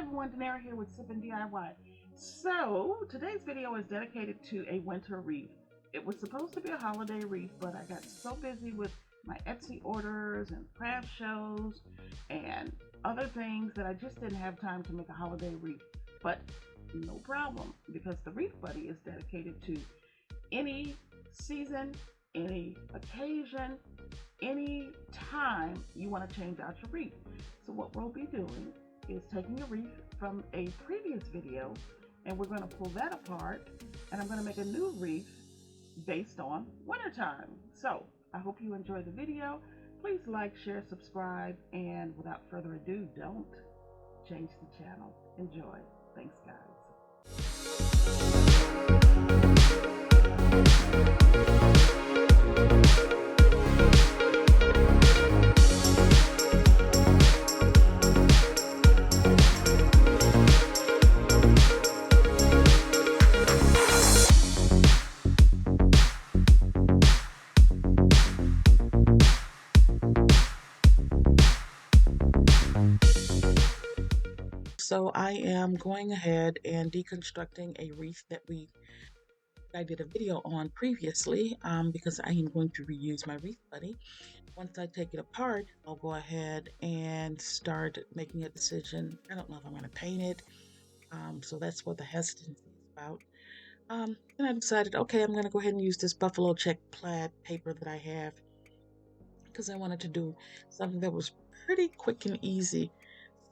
everyone, Denera here with Sip and DIY. So today's video is dedicated to a winter wreath. It was supposed to be a holiday wreath, but I got so busy with my Etsy orders and craft shows and other things that I just didn't have time to make a holiday wreath. But no problem, because the Wreath Buddy is dedicated to any season, any occasion, any time you want to change out your wreath. So what we'll be doing is taking a wreath from a previous video, and we're going to pull that apart, and I'm going to make a new wreath based on wintertime. So I hope you enjoy the video. Please like, share, subscribe, and without further ado, don't change the channel. Enjoy. Thanks, guys. So I am going ahead and deconstructing a wreath that I did a video on previously because I am going to reuse my Wreath Buddy. Once I take it apart, I'll go ahead and start making a decision. I don't know if I'm going to paint it, so that's what the hesitancy is about. And I decided, okay, I'm going to go ahead and use this buffalo check plaid paper that I have because I wanted to do something that was pretty quick and easy.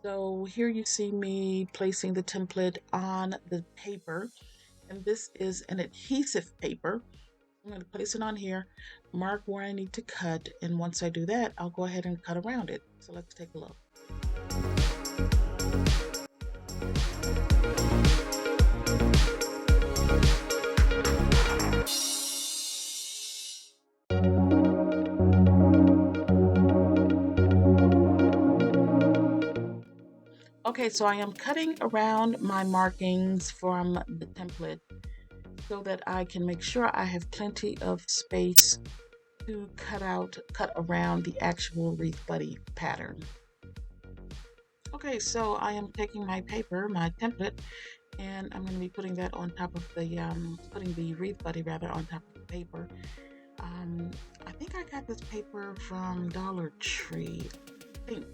So here you see me placing the template on the paper, and this is an adhesive paper. I'm going to place it on here, mark where I need to cut, and once I do that, I'll go ahead and cut around it. So let's take a look. Okay, so I am cutting around my markings from the template so that I can make sure I have plenty of space to cut around the actual Wreath Buddy pattern. Okay, so I am taking my paper, my template, and I'm going to be putting that on top of the, putting the Wreath Buddy rather on top of the paper. I think I got this paper from Dollar Tree. I think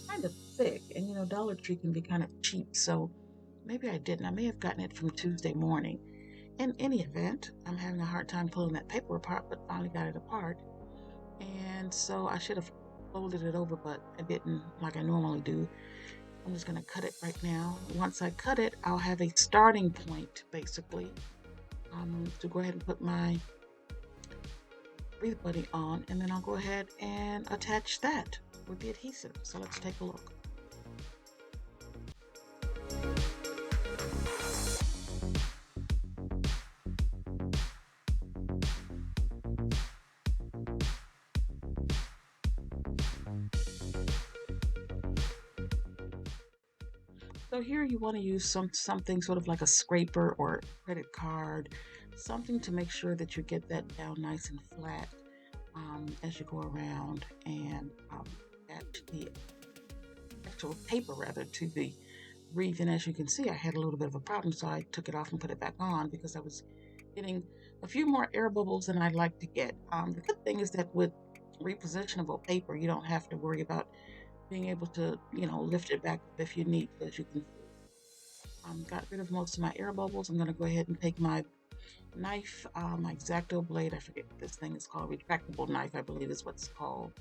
kind of thick, and you know, Dollar Tree can be kind of cheap, so maybe I didn't. I may have gotten it from Tuesday morning. In any event, I'm having a hard time pulling that paper apart, but finally got it apart. And so I should have folded it over, but I didn't like I normally do. I'm just going to cut it right now. Once I cut it, I'll have a starting point, basically, to go ahead and put my Wreath Buddy on, and then I'll go ahead and attach that with the adhesive. So let's take a look. So here you want to use something sort of like a scraper or credit card, something to make sure that you get that down nice and flat as you go around and attach the actual paper rather to the wreath. And as you can see, I had a little bit of a problem, so I took it off and put it back on because I was getting a few more air bubbles than I'd like to get. The good thing is that with repositionable paper, you don't have to worry about being able to, you know, lift it back up if you need to, as you can see. Got rid of most of my air bubbles. I'm going to go ahead and take my knife, my X-Acto blade, I forget what this thing is called, retractable knife, I believe is what it's called,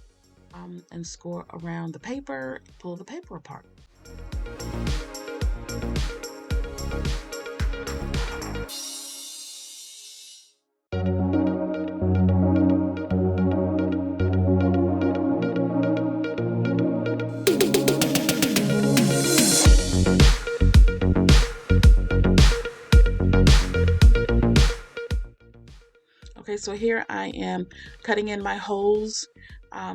and score around the paper, pull the paper apart. Okay, so here I am cutting in my holes.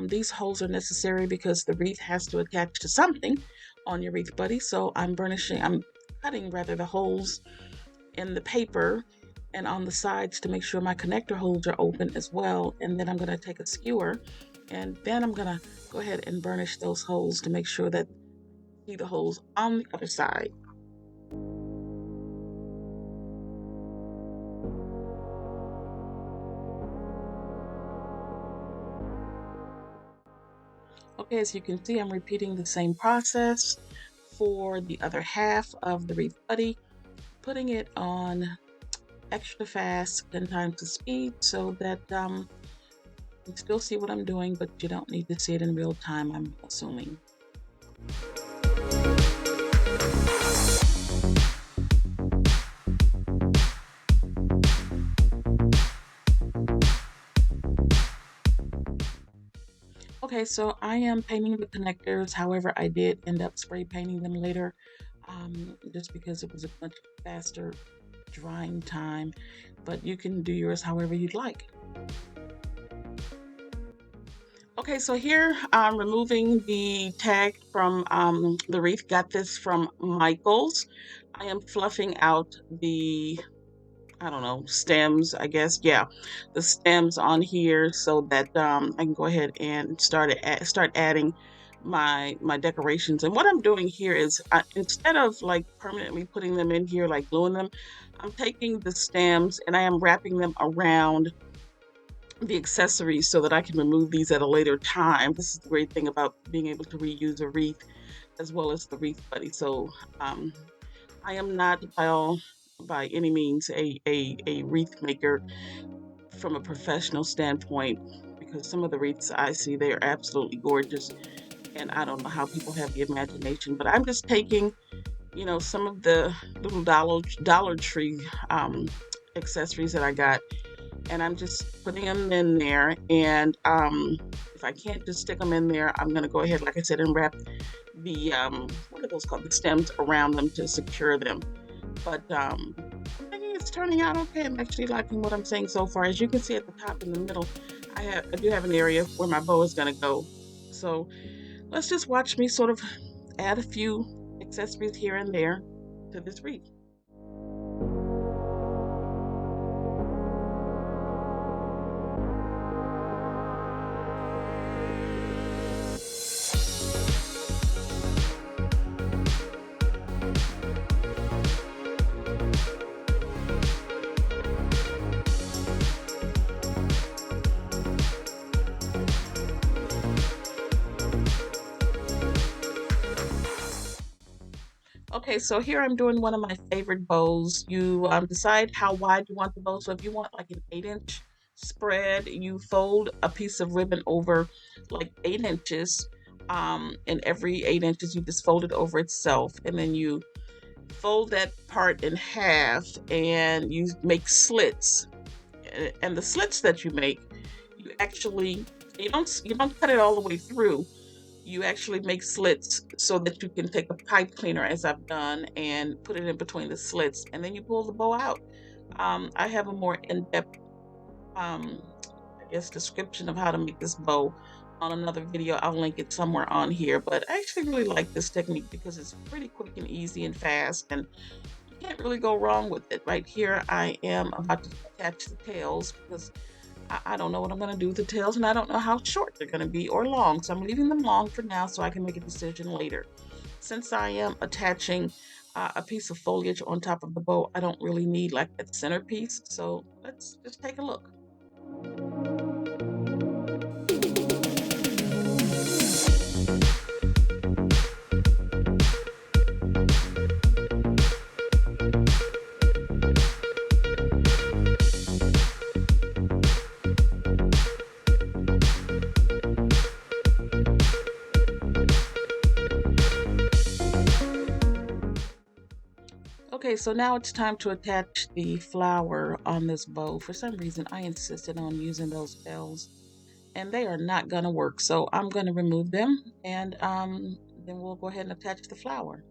These holes are necessary because the wreath has to attach to something on your Wreath Buddy. So I'm cutting rather the holes in the paper and on the sides to make sure my connector holes are open as well. And then I'm going to take a skewer and then I'm going to go ahead and burnish those holes to make sure that see the holes on the other side. Okay, as you can see, I'm repeating the same process for the other half of the wreath buddy, putting it on extra fast, 10 times the speed, so that you still see what I'm doing, but you don't need to see it in real time, I'm assuming. Okay, so I am painting the connectors. However, I did end up spray painting them later, just because it was a much faster drying time, but you can do yours however you'd like. Okay, so here I'm removing the tag from the wreath. Got this from Michael's. I am fluffing out the, I don't know, stems, I guess. Yeah, the stems on here so that I can go ahead and start adding my decorations. And what I'm doing here is instead of like permanently putting them in here, like gluing them, I'm taking the stems and I am wrapping them around the accessories so that I can remove these at a later time. This is the great thing about being able to reuse a wreath as well as the wreath buddy. So um, I am not by any means a wreath maker from a professional standpoint, because some of the wreaths I see, they are absolutely gorgeous, and I don't know how people have the imagination. But I'm just taking, some of the little Dollar Tree accessories that I got, and I'm just putting them in there. And if I can't just stick them in there, I'm gonna go ahead, like I said, and wrap the what are those called? The stems around them to secure them. But I'm thinking it's turning out okay. I'm actually liking what I'm seeing so far. As you can see at the top in the middle, I do have an area where my bow is gonna go. So let's just watch me sort of add a few accessories here and there to this wreath. Okay, so here I'm doing one of my favorite bows. You decide how wide you want the bow. So if you want like an 8-inch spread, you fold a piece of ribbon over like 8 inches. And every 8 inches, you just fold it over itself. And then you fold that part in half and you make slits. And the slits that you make, you actually, you don't cut it all the way through. You actually make slits so that you can take a pipe cleaner, as I've done, and put it in between the slits, and then you pull the bow out. I have a more in-depth, I guess, description of how to make this bow on another video. I'll link it somewhere on here, but I actually really like this technique because it's pretty quick and easy and fast, and you can't really go wrong with it. Right here, I am about to attach the tails because I don't know what I'm going to do with the tails, and I don't know how short they're going to be or long. So I'm leaving them long for now so I can make a decision later. Since I am attaching a piece of foliage on top of the bow, I don't really need like that centerpiece. So let's just take a look. Okay, so now it's time to attach the flower on this bow. For some reason, I insisted on using those bells, and they are not going to work. So I'm going to remove them, and then we'll go ahead and attach the flower.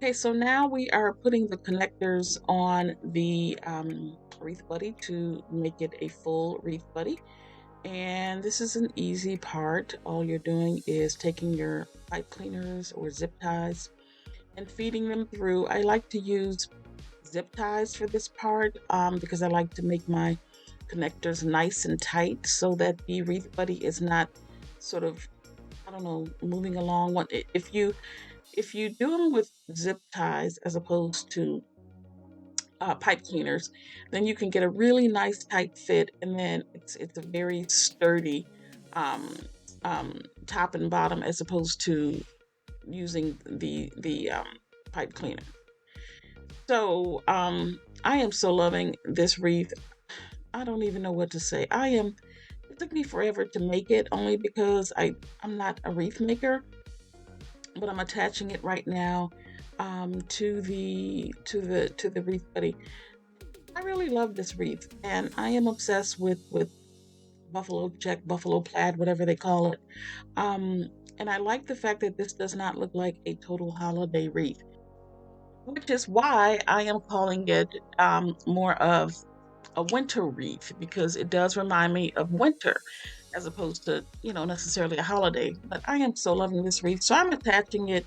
Okay, so now we are putting the connectors on the wreath buddy to make it a full wreath buddy. And this is an easy part. All you're doing is taking your pipe cleaners or zip ties and feeding them through. I like to use zip ties for this part because I like to make my connectors nice and tight so that the wreath buddy is not sort of, I don't know, moving along. If you do them with zip ties as opposed to pipe cleaners, then you can get a really nice tight fit, and then it's a very sturdy um, top and bottom as opposed to using the pipe cleaner. So I am so loving this wreath. I don't even know what to say. It took me forever to make it only because I'm not a wreath maker, but I'm attaching it right now to the wreath buddy. I really love this wreath, and I am obsessed with buffalo check, buffalo plaid, whatever they call it. Um, and I like the fact that this does not look like a total holiday wreath, which is why I am calling it more of a winter wreath because it does remind me of winter as opposed to, necessarily a holiday. But I am so loving this wreath. So I'm attaching it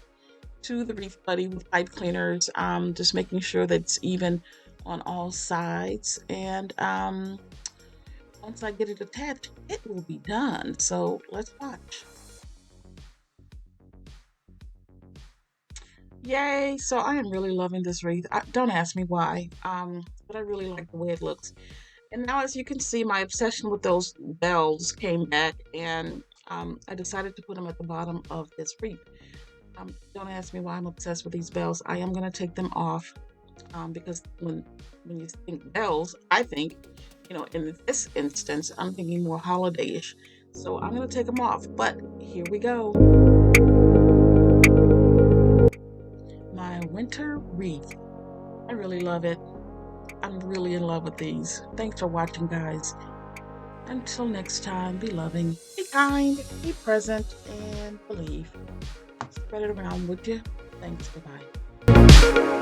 to the wreath buddy with pipe cleaners, just making sure that it's even on all sides. And once I get it attached, it will be done. So let's watch. Yay! So I am really loving this wreath. Don't ask me why, but I really like the way it looks. And now, as you can see, my obsession with those bells came back, and I decided to put them at the bottom of this wreath. Don't ask me why I'm obsessed with these bells. I am going to take them off because when you think bells, I think, in this instance, I'm thinking more holiday-ish. So I'm going to take them off. But here we go. My winter wreath. I really love it. I'm really in love with these. Thanks for watching, guys. Until next time, be loving, be kind, be present, and believe. Spread it around, would you? Thanks. Bye-bye.